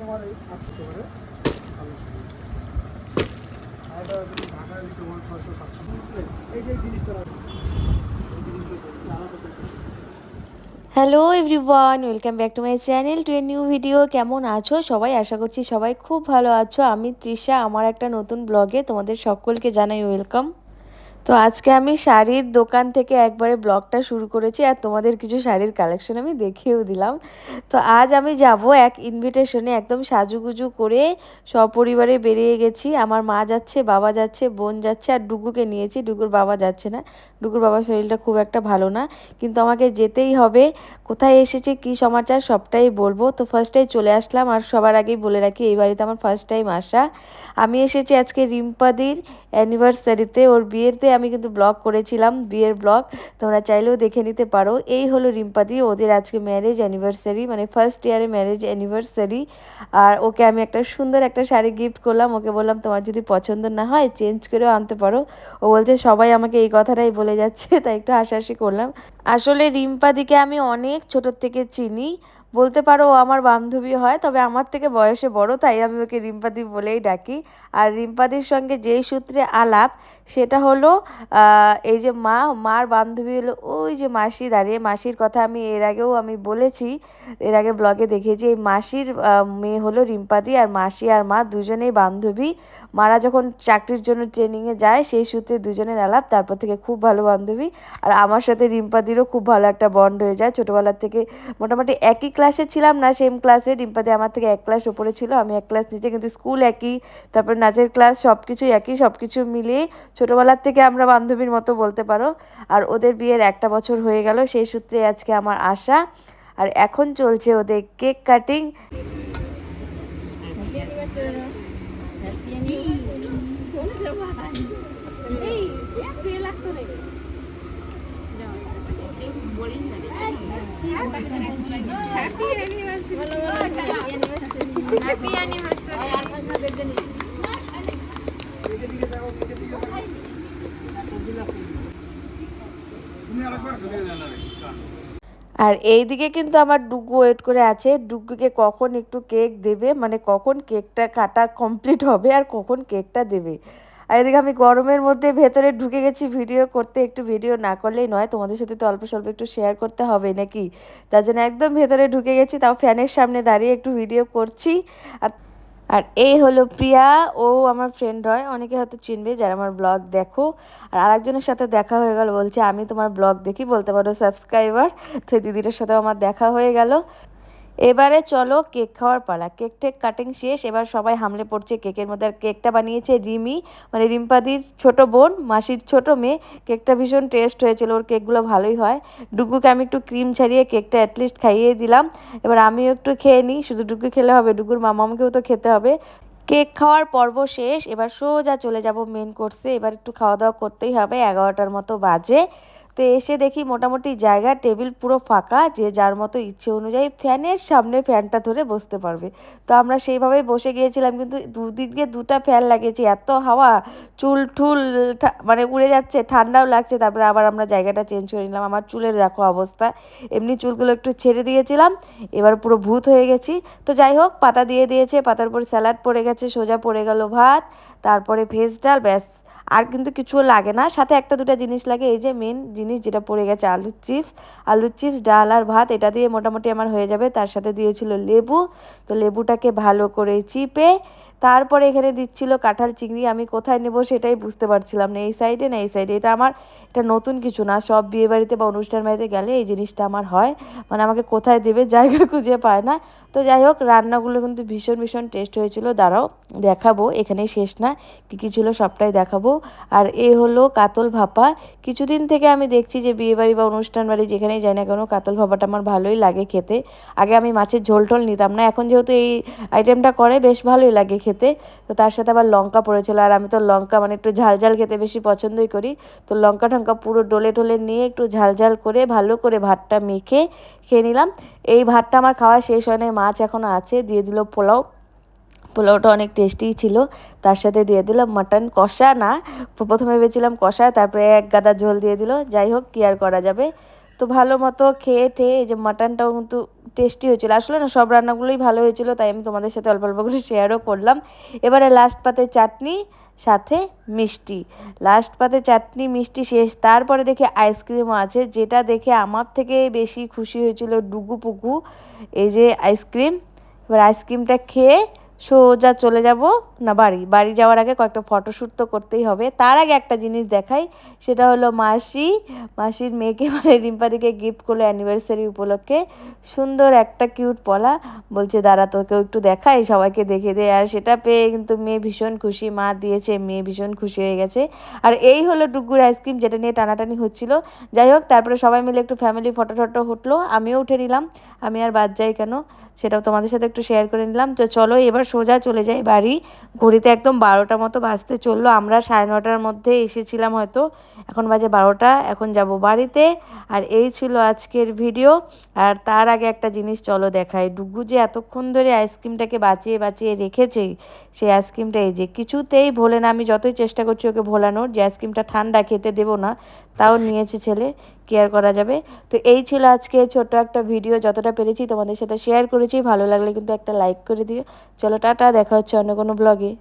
তোমার এই 800 করে ভালো শাড়ি। আর এটা যদি ঢাকায় তোমার 600-700 এই যে জিনিসটা এই জিনিসটা আলাদা করে। Hello everyone, welcome back to my channel to a new video. কেমন আছো সবাই? আশা করছি সবাই খুব ভালো আছো। আমি তৃষা, আমার একটা নতুন ব্লগে তোমাদের সকলকে জানাই ওয়েলকাম। তো আজকে আমি শাড়ির দোকান থেকে একবারে ব্লগটা শুরু করেছি, আর তোমাদের কিছু শাড়ির কালেকশন আমি দেখিয়েও দিলাম। তো আজ আমি যাব এক ইনভিটেশনে, একদম সাজুগুজু করে সপরিবারে বেরিয়ে গেছি। আমার মা যাচ্ছে, বাবা যাচ্ছে, বোন যাচ্ছে, আর ডুগুকে নিয়েছি। ডুগুর বাবা যাচ্ছে না, ডুগুর বাবার শরীরটা খুব একটা ভালো না, কিন্তু আমাকে যেতেই হবে। কোথায় এসেছি, কী সমাচার সবটাই বলবো। তো ফার্স্টেই চলে আসলাম, আর সবার আগেই বলে রাখি এই বাড়িতে আমার ফার্স্ট টাইম আসা। আমি এসেছি আজকে রিম্পাদির অ্যানিভার্সারিতে, ওর বিয়েতে আমি কিন্তু ব্লগ করেছিলাম, বিয়ের ব্লগ, তোমরা চাইলেও দেখে নিতে পারো। এই হলো রিম্পাদি, ওদের আজকে ম্যারেজ অ্যানিভার্সারি, মানে ফার্স্ট ইয়ারে ম্যারেজ অ্যানিভার্সারি। আর ওকে আমি একটা সুন্দর একটা শাড়ি গিফট করলাম। ওকে বললাম তোমার যদি পছন্দ না হয় চেঞ্জ করেও আনতে পারো। ও বলছে সবাই আমাকে এই কথাটাই বলে যাচ্ছে, তাই একটু হাসাহাসি করলাম। আসলে রিম্পাদিকে আমি অনেক ছোটোর থেকে চিনি, বলতে পারো ও আমার বান্ধবী হয়, তবে আমার থেকে বয়সে বড়, তাই আমি ওকে রিম্পাদি বলেই ডাকি। আর রিম্পাদির সঙ্গে যেই সূত্রে আলাপ, সেটা হলো এই যে মার বান্ধবী হলো ওই যে মাসি দাঁড়িয়ে। মাসির কথা আমি এর আগেও আমি বলেছি, এর আগে ব্লগে দেখিয়েছি। এই মাসির মেয়ে হলো রিম্পাদি, আর মাসি আর মা দুজনেই বান্ধবী। মারা যখন চাকরির জন্য ট্রেনিংয়ে যায়, সেই সূত্রে দুজনের আলাপ, তারপর থেকে খুব ভালো বান্ধবী। আর আমার সাথে রিম্পাদিরও খুব ভালো একটা বন্ড হয়ে যায়। ছোটোবেলার থেকে মোটামুটি একই ক্লাসে ছিলাম না, সেম ক্লাসে। রিম্পাদি আমার থেকে এক ক্লাস ওপরে ছিল, আমি এক ক্লাস নিচে, কিন্তু স্কুল একই, তারপর নাচের ক্লাস সব কিছুই একই। সব কিছু মিলিয়ে ছোটোবেলার থেকে আমরা বান্ধবীর মতো বলতে পারো। আর ওদের বিয়ের 1 বছর হয়ে গেল, সেই সূত্রে আজকে আমার আসা। আর এখন চলছে ওদের কেক কাটিং। আর এইদিকে কিন্তু আমার ডুগু ওয়েট করে আছে, ডুগুকে কখন একটু কেক দেবে, মানে কখন কেকটা কাটা কমপ্লিট হবে আর কখন কেকটা দেবে। আর এদিকে আমি গরমের মধ্যে ভেতরে ঢুকে গেছি ভিডিও করতে। একটু ভিডিও না করলেই নয়, তোমাদের সাথে তো অল্প স্বল্প একটু শেয়ার করতে হবে নাকি, তার জন্য একদম ভেতরে ঢুকে গেছি, তাও ফ্যানের সামনে দাঁড়িয়ে একটু ভিডিও করছি। আর আর এই হলো প্রিয়া, ও আমার ফ্রেন্ড হয়, অনেকে হয়তো চিনবে যারা আমার ব্লগ দেখো। আর আরেকজনের সাথে দেখা হয়ে গেল, বলছে আমি তোমার ব্লগ দেখি, বলতে পারো সাবস্ক্রাইবার। তো দিদিটার সাথেও আমার দেখা হয়ে গেল। এবারে চলো কেক খাওয়ার পালা। কেক টেক কাটিং শেষ, এবার সবাই হামলে পড়ছে কেকের মধ্যে। আর কেকটা বানিয়েছে রিমি, মানে রিম্পাদির ছোট বোন, মাসির ছোট মেয়ে। কেকটা ভীষণ টেস্ট হয়েছিল, ওর কেকগুলো ভালোই হয়। ডুগুকে আমি একটু ক্রিম ছাড়িয়ে কেকটা অ্যাটলিস্ট খাইয়ে দিলাম। এবার আমিও একটু খেয়ে নিই, শুধু ডুগু খেলে হবে, ডুগুর মামামকেও তো খেতে হবে। কেক খাওয়ার পর্ব শেষ, এবার সোজা চলে যাব মেন কোর্সে। এবার একটু খাওয়া দাওয়া করতেই হবে, 11টার মতো বাজে। তো এসে দেখি মোটামুটি জায়গা টেবিল পুরো ফাঁকা, যে যার মতো ইচ্ছে অনুযায়ী ফ্যানের সামনে ফ্যানটা ধরে বসতে পারবে। তো আমরা সেইভাবেই বসে গিয়েছিলাম, কিন্তু দুদিকে দুটা ফ্যান লাগিয়েছি, এত হাওয়া, চুল ঠুল মানে উড়ে যাচ্ছে, ঠান্ডাও লাগছে। তারপরে আবার আমরা জায়গাটা চেঞ্জ করে নিলাম। আমার চুলের দেখো অবস্থা, এমনি চুলগুলো একটু ছেড়ে দিয়েছিলাম, এবার পুরো ভূত হয়ে গেছি। তো যাই হোক, পাতা দিয়ে দিয়েছে, পাতার উপর স্যালাড পড়ে গেছে, সোজা পড়ে গেল ভাত, তারপরে ভেজ ডাল, ব্যাস। আর কিন্তু কিছুও লাগে না, সাথে একটা দুটা জিনিস লাগে, এই যে মেন জিনিস যেটা পড়ে গেছে, আলুর চিপস, ডাল আর ভাত, এটা দিয়ে মোটামুটি আমার হয়ে যাবে। তার সাথে দিয়েছিল লেবু, তো লেবুটাকে ভালো করে চিপে তারপরে এখানে দিচ্ছিল কাঁঠাল চিংড়ি। আমি কোথায় নেব সেটাই বুঝতে পারছিলাম না, এই সাইডে না এই সাইডে। এটা নতুন কিছু না, সব বিয়েবাড়িতে বা অনুষ্ঠান বাড়িতে গেলে এই জিনিসটা আমার হয়, মানে আমাকে কোথায় দেবে জায়গা খুঁজে পায় না। তো যাই হোক, রান্নাগুলো কিন্তু ভীষণ ভীষণ টেস্ট হয়েছিল। দাঁড়াও দেখাবো, এখানেই শেষ না, কী কী ছিল সবটাই দেখাবো। আর এ হলো কাতল ভাপা। কিছুদিন থেকে আমি দেখছি যে বিয়েবাড়ি বা অনুষ্ঠান বাড়ি যেখানেই যাই না কেন, কাতল ভাপাটা আমার ভালোই লাগে খেতে। আগে আমি মাছের ঝোল টোল নিতাম না, এখন যেহেতু এই আইটেমটা করে বেশ ভালোই লাগে খেতে। তো তার সাথে আবার লঙ্কা পড়েছিল, আর আমি তো লঙ্কা মানে একটু ঝাল ঝাল খেতে বেশি পছন্দই করি। তো লঙ্কা টঙ্কা পুরো ডলে টলে নিয়ে একটু ঝাল ঝাল করে ভালো করে ভাতটা মেখে খেয়ে নিলাম। এই ভাতটা আমার খাওয়া শেষ হয় নাই, মাছ এখনও আছে। দিয়ে দিল পোলাও, পোলাওটা অনেক টেস্টিই ছিল। তার সাথে দিয়ে দিলাম মাটন কষা, না প্রথমে ভেবেছিলাম কষা, তারপরে এক গাদা ঝোল দিয়ে দিল। যাই হোক, কি আর করা যাবে। তো ভালো মতো খেয়ে টেয়ে এই যে মাটনটাও কিন্তু টেস্টি হয়েছিল। আসলে না সব রান্নাগুলোই ভালো হয়েছিল, তাই আমি তোমাদের সাথে অল্প অল্প করে শেয়ারও করলাম। এবারে লাস্ট পাতে চাটনি সাথে মিষ্টি, লাস্ট পাতে চাটনি মিষ্টি শেষ। তারপরে দেখি আইসক্রিমও আছে, যেটা দেখে আমার থেকে বেশি খুশি হয়েছিল ডুগু পুগু। এই যে আইসক্রিম, এবার আইসক্রিমটা খেয়ে সোজা চলে যাব না বাড়ি। বাড়ি যাওয়ার আগে কয়েকটা ফটোশ্যুট তো করতেই হবে। তার আগে একটা জিনিস দেখাই, সেটা হলো মাসির মেয়েকে মানে রিম্পাদিকে গিফট করলো অ্যানিভার্সারি উপলক্ষে সুন্দর একটা কিউট পলা। বলছে দাঁড়া তোকেও একটু দেখাই, সবাইকে দেখে দে। আর সেটা পেয়ে কিন্তু মেয়ে ভীষণ খুশি, মা দিয়েছে, মেয়ে ভীষণ খুশি হয়ে গেছে। আর এই হলো ডুগুর আইসক্রিম, যেটা নিয়ে টানাটানি হচ্ছিল। যাই হোক, তারপরে সবাই মিলে একটু ফ্যামিলি ফটো টটো উঠলো, আমিও উঠে নিলাম। আমি আর বাদ যাই কেন, সেটাও তোমাদের সাথে একটু শেয়ার করে নিলাম। তো চলো এবার সোজা চলে যাই বাড়ি। ঘড়িতে একদম 12টা মতো বাজতে চললো, আমরা 9:30টার মধ্যে এসেছিলাম হয়তো, এখন বাজে 12টা, এখন যাব বাড়িতে। আর এই ছিল আজকের ভিডিও। আর তার আগে একটা জিনিস চলো দেখাই, ডুগু যে এতক্ষণ ধরে আইসক্রিমটাকে বাঁচিয়ে বাঁচিয়ে রেখেছে, সেই আইসক্রিমটা এই যে কিছুতেই ভোলে না। আমি যতই চেষ্টা করছি ওকে ভোলানোর যে আইসক্রিমটা ঠান্ডা খেতে দেবো না, তাও নিয়েছে ছেলে, কেয়ার করা যাবে। তো এই ছিল আজকে ছোট্ট একটা ভিডিও, যতটা পেরেছি তোমাদের সাথে শেয়ার করেছি। ভালো লাগলে কিন্তু একটা লাইক করে দিও। চলো টাটা, দেখা হচ্ছে অন্য কোনো ব্লগে।